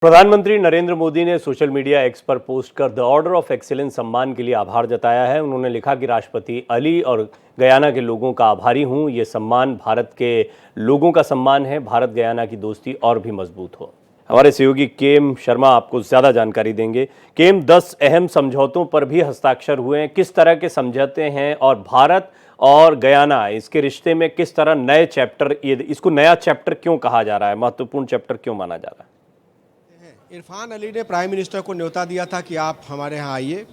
प्रधानमंत्री नरेंद्र मोदी ने social media x पर पोस्ट कर द ऑर्डर ऑफ एक्सीलेंस सम्मान के लिए आभार जताया है। उन्होंने लिखा कि राष्ट्रपति अली और गयाना के लोगों का आभारी हूं। ये सम्मान भारत के लोगों का सम्मान है। भारत गयाना की दोस्ती और भी मजबूत हो। हमारे सहयोगी केएम शर्मा आपको ज़्यादा जानकारी देंगे। केएम, 10 अहम समझौतों पर भी हस्ताक्षर हुए हैं। किस तरह के समझौते हैं और भारत और गयाना इसके रिश्ते में किस तरह नए चैप्टर, इसको नया चैप्टर क्यों कहा जा रहा है, महत्वपूर्ण चैप्टर क्यों माना जा रहा है? इरफान अली ने प्राइम मिनिस्टर को न्योता दिया था कि आप हमारे यहाँ आइए,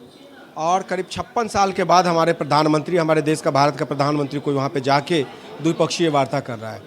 और करीब 56 साल के बाद हमारे प्रधानमंत्री, हमारे देश का, भारत का प्रधानमंत्री को वहाँ पे जाके द्विपक्षीय वार्ता कर रहा है।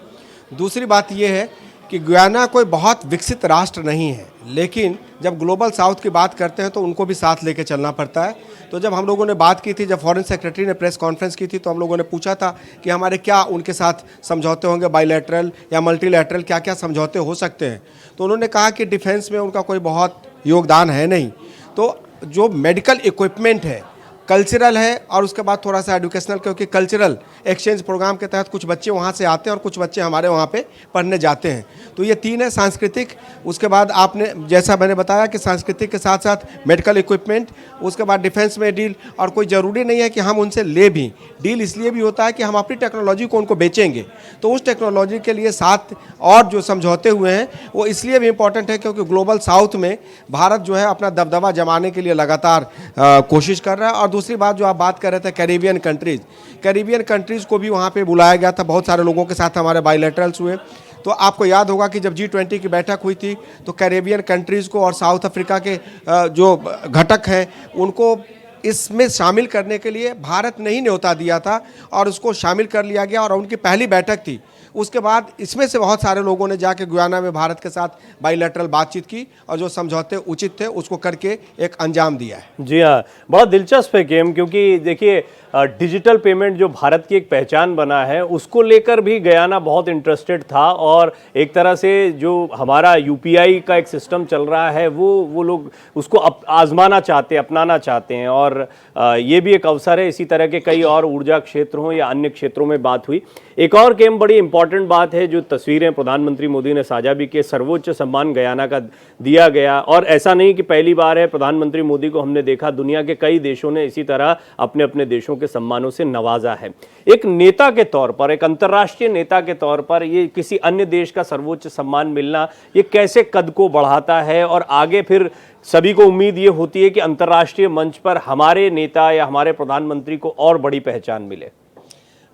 दूसरी बात ये है कि गयाना कोई बहुत विकसित राष्ट्र नहीं है, लेकिन जब ग्लोबल साउथ की बात करते हैं तो उनको भी साथ लेके चलना पड़ता है। तो जब हम लोगों ने बात की थी, जब फॉरेन सेक्रेटरी ने प्रेस कॉन्फ्रेंस की थी, तो हम लोगों ने पूछा था कि हमारे क्या उनके साथ समझौते होंगे, बायलैटरल या मल्टीलैटरल, क्या क्या समझौते हो सकते हैं। तो उन्होंने कहा कि डिफेंस में उनका कोई बहुत योगदान है नहीं, तो जो मेडिकल इक्विपमेंट है, कल्चरल है, और उसके बाद थोड़ा सा एजुकेशनल, क्योंकि कल्चरल एक्सचेंज प्रोग्राम के तहत कुछ बच्चे वहाँ से आते हैं और कुछ बच्चे हमारे वहाँ पे पढ़ने जाते हैं। तो ये 3 है, सांस्कृतिक, उसके बाद आपने जैसा मैंने बताया कि सांस्कृतिक के साथ साथ मेडिकल इक्विपमेंट, उसके बाद डिफेंस में डील। और कोई ज़रूरी नहीं है कि हम उनसे ले भी, डील इसलिए भी होता है कि हम अपनी टेक्नोलॉजी को उनको बेचेंगे। तो उस टेक्नोलॉजी के लिए साथ और जो समझौते हुए हैं वो इसलिए भी इम्पॉर्टेंट है क्योंकि ग्लोबल साउथ में भारत जो है अपना दबदबा जमाने के लिए लगातार कोशिश कर रहा है। और दूसरी बात जो आप बात कर रहे थे, कैरिबियन कंट्रीज़ को भी वहाँ पे बुलाया गया था। बहुत सारे लोगों के साथ हमारे बायलैटरल्स हुए। तो आपको याद होगा कि जब G20 की बैठक हुई थी तो कैरिबियन कंट्रीज़ को और साउथ अफ्रीका के जो घटक हैं उनको इसमें शामिल करने के लिए भारत ने ही न्योता दिया था और उसको शामिल कर लिया गया, और उनकी पहली बैठक थी। उसके बाद इसमें से बहुत सारे लोगों ने जाके गुयाना में भारत के साथ बायलैटरल बातचीत की और जो समझौते उचित थे उसको करके एक अंजाम दिया है। जी हाँ, बहुत दिलचस्प है गेम, क्योंकि देखिए डिजिटल पेमेंट जो भारत की एक पहचान बना है उसको लेकर भी गयाना बहुत इंटरेस्टेड था, और एक तरह से जो हमारा यूपीआई का एक सिस्टम चल रहा है वो लोग उसको आजमाना चाहते हैं, अपनाना चाहते हैं। और ये भी एक अवसर है। इसी तरह के कई और ऊर्जा क्षेत्र हों या अन्य क्षेत्रों में बात हुई। एक और गेम बड़ी इंपॉर्टेंट बात है, जो तस्वीरें प्रधानमंत्री मोदी ने साझा भी की, सर्वोच्च सम्मान गयाना का दिया गया। और ऐसा नहीं कि पहली बार है, प्रधानमंत्री मोदी को हमने देखा, दुनिया के कई देशों ने इसी तरह अपने अपने देशों के सम्मानों से नवाजा है। एक नेता के तौर पर, एक अंतर्राष्ट्रीय नेता के तौर पर ये किसी अन्य देश का सर्वोच्च सम्मान मिलना, ये कैसे कद को बढ़ाता है, और आगे फिर सभी को उम्मीद ये होती है कि अंतर्राष्ट्रीय मंच पर हमारे नेता या हमारे प्रधानमंत्री को और बड़ी पहचान मिले।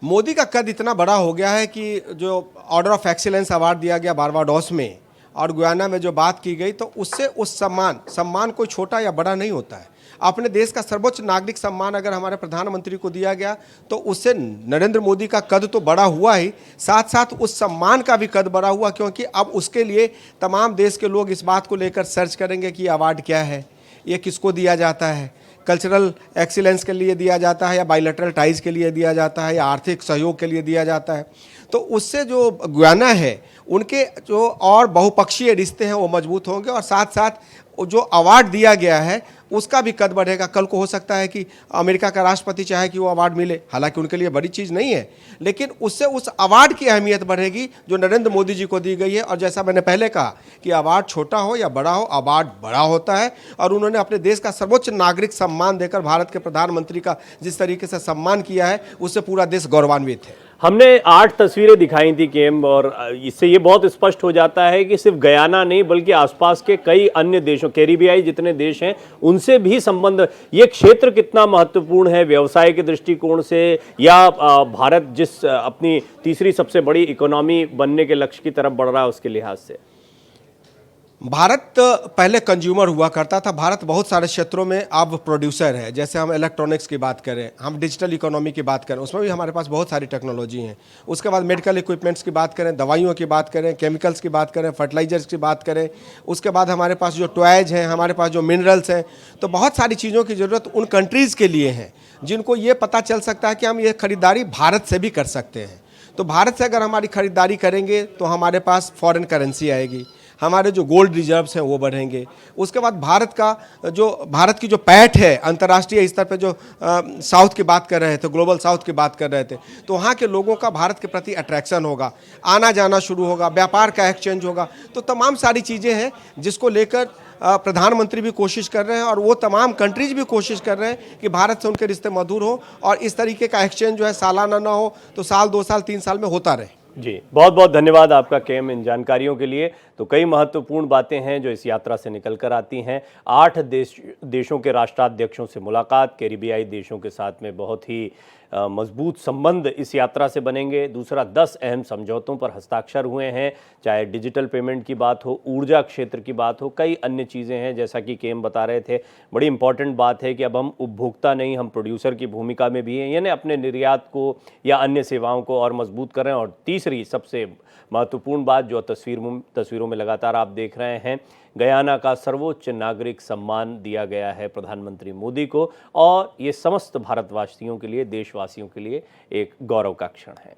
मोदी का कद इतना बड़ा हो गया है कि जो ऑर्डर ऑफ एक्सीलेंस अवार्ड दिया गया बारबाडोस में और गुयाना में जो बात की गई, तो उससे उस सम्मान कोई छोटा या बड़ा नहीं होता है। अपने देश का सर्वोच्च नागरिक सम्मान अगर हमारे प्रधानमंत्री को दिया गया तो उससे नरेंद्र मोदी का कद तो बड़ा हुआ ही, साथ साथ उस सम्मान का भी कद बड़ा हुआ, क्योंकि अब उसके लिए तमाम देश के लोग इस बात को लेकर सर्च करेंगे कि ये अवार्ड क्या है, ये किसको दिया जाता है, कल्चरल एक्सीलेंस के लिए दिया जाता है या बायलैटरल टाइज के लिए दिया जाता है या आर्थिक सहयोग के लिए दिया जाता है। तो उससे जो गुयाना है उनके जो और बहुपक्षीय रिश्ते हैं वो मजबूत होंगे, और साथ साथ जो अवार्ड दिया गया है उसका भी कद बढ़ेगा। कल को हो सकता है कि अमेरिका का राष्ट्रपति चाहे कि वो अवार्ड मिले, हालांकि उनके लिए बड़ी चीज़ नहीं है, लेकिन उससे उस अवार्ड की अहमियत बढ़ेगी जो नरेंद्र मोदी जी को दी गई है। और जैसा मैंने पहले कहा कि अवार्ड छोटा हो या बड़ा हो, अवार्ड बड़ा होता है, और उन्होंने अपने देश का सर्वोच्च नागरिक सम्मान देकर भारत के प्रधानमंत्री का जिस तरीके से सम्मान किया है उससे पूरा देश गौरवान्वित है। हमने 8 तस्वीरें दिखाई थी केम, और इससे ये बहुत स्पष्ट हो जाता है कि सिर्फ गयाना नहीं बल्कि आसपास के कई अन्य देशों, कैरिबियाई जितने देश हैं उनसे भी संबंध, ये क्षेत्र कितना महत्वपूर्ण है व्यवसाय के दृष्टिकोण से, या भारत जिस अपनी तीसरी सबसे बड़ी इकोनॉमी बनने के लक्ष्य की तरफ बढ़ रहा है उसके लिहाज से। भारत पहले कंज्यूमर हुआ करता था, भारत बहुत सारे क्षेत्रों में अब प्रोड्यूसर है। जैसे हम इलेक्ट्रॉनिक्स की बात करें, हम डिजिटल इकोनॉमी की बात करें, उसमें भी हमारे पास बहुत सारी टेक्नोलॉजी हैं। उसके बाद मेडिकल इक्विपमेंट्स की बात करें, दवाइयों की बात करें, केमिकल्स की बात करें, फर्टिलाइजर्स की बात करें, उसके बाद हमारे पास जो टॉयज हैं, हमारे पास जो मिनरल्स हैं, तो बहुत सारी चीज़ों की ज़रूरत उन कंट्रीज़ के लिए है जिनको ये पता चल सकता है कि हम ये खरीदारी भारत से भी कर सकते हैं। तो भारत से अगर हमारी खरीदारी करेंगे तो हमारे पास फॉरेन करेंसी आएगी, हमारे जो गोल्ड रिजर्व्स हैं वो बढ़ेंगे। उसके बाद भारत की जो पैठ है अंतर्राष्ट्रीय स्तर पे, जो साउथ की बात कर रहे थे, ग्लोबल साउथ की बात कर रहे थे, तो वहाँ के लोगों का भारत के प्रति अट्रैक्शन होगा, आना जाना शुरू होगा, व्यापार का एक्सचेंज होगा। तो तमाम सारी चीज़ें हैं जिसको लेकर प्रधानमंत्री भी कोशिश कर रहे हैं और वो तमाम कंट्रीज भी कोशिश कर रहे हैं कि भारत से उनके रिश्ते मधुर हो और इस तरीके का एक्सचेंज जो है सालाना ना हो तो साल 2 साल 3 साल में होता रहे। जी, बहुत बहुत धन्यवाद आपका केएम इन जानकारियों के लिए। तो कई महत्वपूर्ण बातें हैं जो इस यात्रा से निकल कर आती हैं। 8 देशों के राष्ट्राध्यक्षों से मुलाकात, कैरिबियाई देशों के साथ में बहुत ही मजबूत संबंध इस यात्रा से बनेंगे। दूसरा, 10 अहम समझौतों पर हस्ताक्षर हुए हैं, चाहे डिजिटल पेमेंट की बात हो, ऊर्जा क्षेत्र की बात हो, कई अन्य चीज़ें हैं। जैसा कि केएम बता रहे थे, बड़ी इंपॉर्टेंट बात है कि अब हम उपभोक्ता नहीं, हम प्रोड्यूसर की भूमिका में भी हैं, यानी अपने निर्यात को या अन्य सेवाओं को और मजबूत कर रहे हैं। और तीसरी सबसे महत्वपूर्ण बात जो तस्वीरों में लगातार आप देख रहे हैं, गयाना का सर्वोच्च नागरिक सम्मान दिया गया है प्रधानमंत्री मोदी को, और ये समस्त भारतवासियों के लिए, देशवासियों के लिए एक गौरव का क्षण है।